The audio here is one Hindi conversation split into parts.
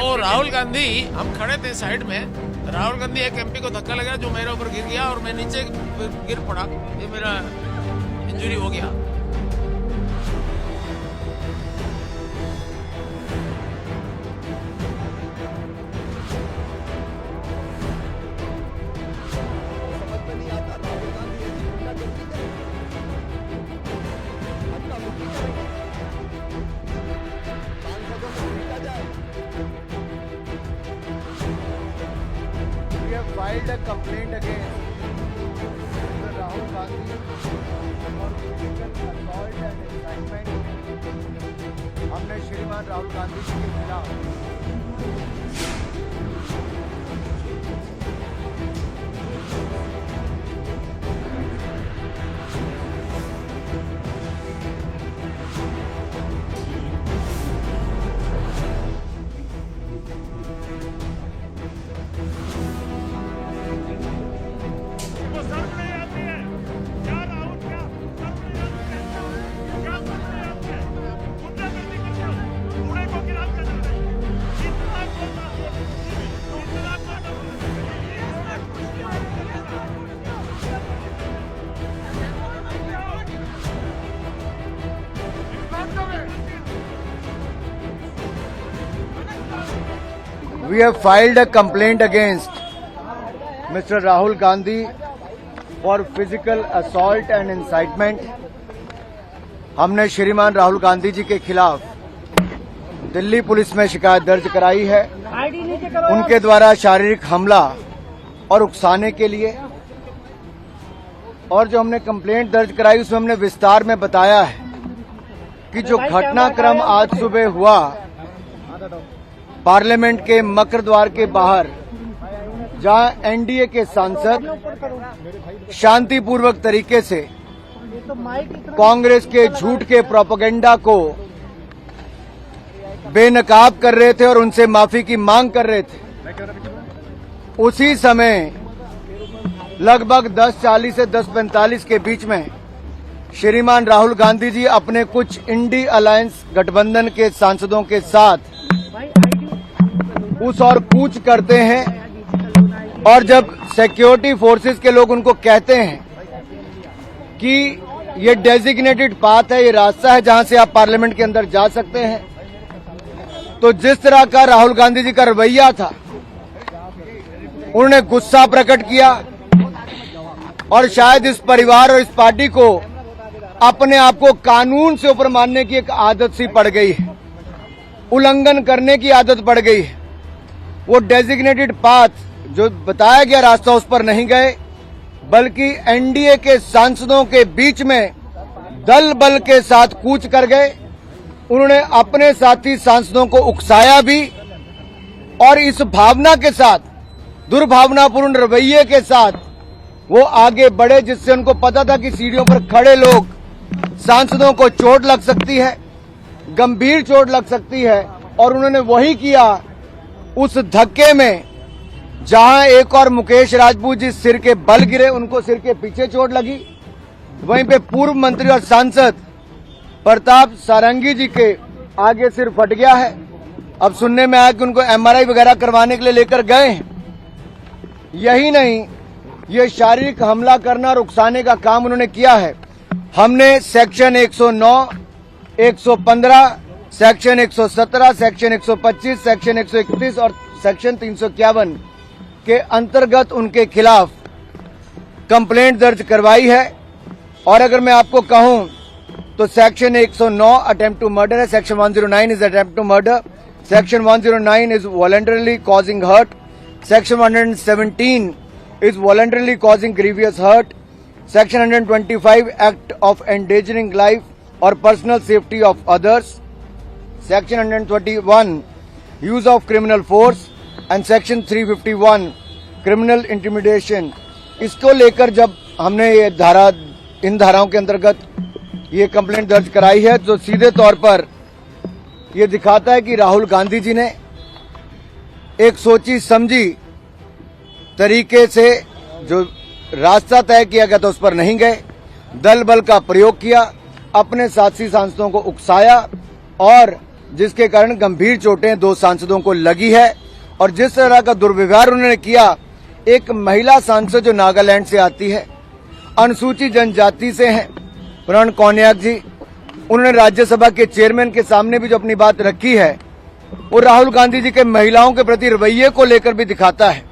और राहुल गांधी, हम खड़े थे साइड में, राहुल गांधी एक एमपी को धक्का लगा जो मेरे ऊपर गिर गया और मैं नीचे गिर पड़ा, ये मेरा इंजरी हो गया। We have filed a complaint against Mr. Rahul Gandhi for physical assault and incitement। हमने श्रीमान राहुल गांधी जी के खिलाफ We have filed a complaint against Mr. Rahul Gandhi for physical assault and incitement। हमने श्रीमान राहुल गांधी जी के खिलाफ दिल्ली पुलिस में शिकायत दर्ज कराई है, उनके द्वारा शारीरिक हमला और उकसाने के लिए। और जो हमने कंप्लेंट दर्ज कराई उसमें हमने विस्तार में बताया है कि जो घटनाक्रम आज सुबह हुआ पार्लियामेंट के मकर द्वार के बाहर, जहां एनडीए के सांसद शांतिपूर्वक तरीके से कांग्रेस के झूठ के प्रोपेगेंडा को बेनकाब कर रहे थे और उनसे माफी की मांग कर रहे थे, उसी समय लगभग 10:40 से 10:45 के बीच में श्रीमान राहुल गांधी जी अपने कुछ इंडी अलायंस गठबंधन के सांसदों के साथ उस और कूच करते हैं। और जब सिक्योरिटी फोर्सेस के लोग उनको कहते हैं कि ये डेजिग्नेटेड पाथ है, ये रास्ता है जहां से आप पार्लियामेंट के अंदर जा सकते हैं, तो जिस तरह का राहुल गांधी जी का रवैया था, उन्होंने गुस्सा प्रकट किया और शायद इस परिवार और इस पार्टी को अपने आप को कानून से ऊपर मानने की एक आदत सी पड़ गई है, उल्लंघन करने की आदत पड़ गई है। वो डेजिग्नेटेड पाथ जो बताया गया रास्ता उस पर नहीं गए, बल्कि एनडीए के सांसदों के बीच में दल बल के साथ कूच कर गए। उन्होंने अपने साथी सांसदों को उकसाया भी और इस भावना के साथ, दुर्भावनापूर्ण रवैये के साथ वो आगे बढ़े, जिससे उनको पता था कि सीढ़ियों पर खड़े लोग सांसदों को चोट लग सकती है, गंभीर चोट लग सकती है। और उन्होंने वही किया। उस धक्के में जहां एक और मुकेश राजपूत जी सिर के बल गिरे, उनको सिर के पीछे चोट लगी, वहीं पे पूर्व मंत्री और सांसद प्रताप सारंगी जी के आगे सिर फट गया है। अब सुनने में आया कि उनको एमआरआई वगैरह करवाने के लिए लेकर गए हैं। यही नहीं, ये शारीरिक हमला करना और उकसाने का काम उन्होंने किया है। हमने सेक्शन 109, 115, सेक्शन 117, सेक्शन 125, सेक्शन 131 और सेक्शन 351 के अंतर्गत उनके खिलाफ कंप्लेंट दर्ज करवाई है। और अगर मैं आपको कहूं तो सेक्शन 109 अटेम्प्ट टू मर्डर है, section 109 is attempt to murder, section 109 is voluntarily causing hurt, section 117 is voluntarily causing grievous hurt, section 125 act of endangering life और personal safety of others, section 121 use of criminal force and section 351 criminal intimidation. इसको लेकर जब हमने ये इन धाराओं के अंतर्गत ये कंप्लेंट दर्ज कराई है, तो सीधे तौर पर ये दिखाता है कि राहुल गांधी जी ने एक सोची समझी तरीके से जो रास्ता तय किया गया था उस पर नहीं गए, दल बल का प्रयोग किया, अपने साथी सांसदों को उकसाया और जिसके कारण गंभीर चोटें 2 सांसदों को लगी है। और जिस तरह का दुर्व्यवहार उन्होंने किया, एक महिला सांसद जो नागालैंड से आती है, अनुसूचित जनजाति से हैं, प्रण कौनियाक जी, उन्होंने राज्यसभा के चेयरमैन के सामने भी जो अपनी बात रखी है, वो राहुल गांधी जी के महिलाओं के प्रति रवैये को लेकर भी दिखाता है।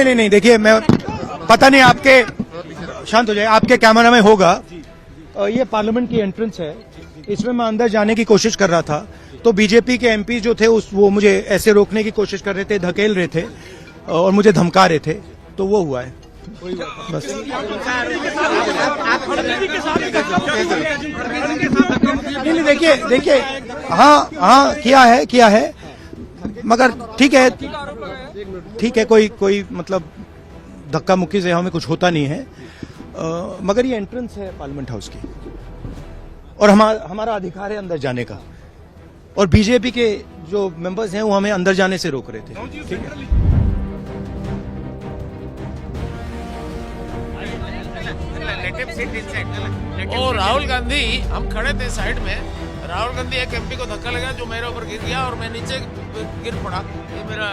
नहीं, देखिए, मैं पता नहीं आपके, शांत हो जाए, आपके कैमरा में होगा। ये पार्लियामेंट की एंट्रेंस है, इसमें मैं अंदर जाने की कोशिश कर रहा था, तो बीजेपी के एमपी जो थे वो मुझे ऐसे रोकने की कोशिश कर रहे थे, धकेल रहे थे और मुझे धमका रहे थे, तो वो हुआ है बस। नहीं, देखिए, हाँ किया है, मगर ठीक है, कोई मतलब धक्का मुक्की से हमें कुछ होता नहीं है, मगर ये एंट्रेंस है पार्लियामेंट हाउस की और हमारा अधिकार है अंदर जाने का, और बीजेपी के जो मेंबर्स हैं वो हमें अंदर जाने से रोक रहे थे। ठीक है, और राहुल गांधी, हम खड़े थे साइड में, राहुल गांधी एक एमपी को धक्का लगा जो मेरे ऊपर गिर गया और मैं नीचे गिर पड़ा। ये मेरा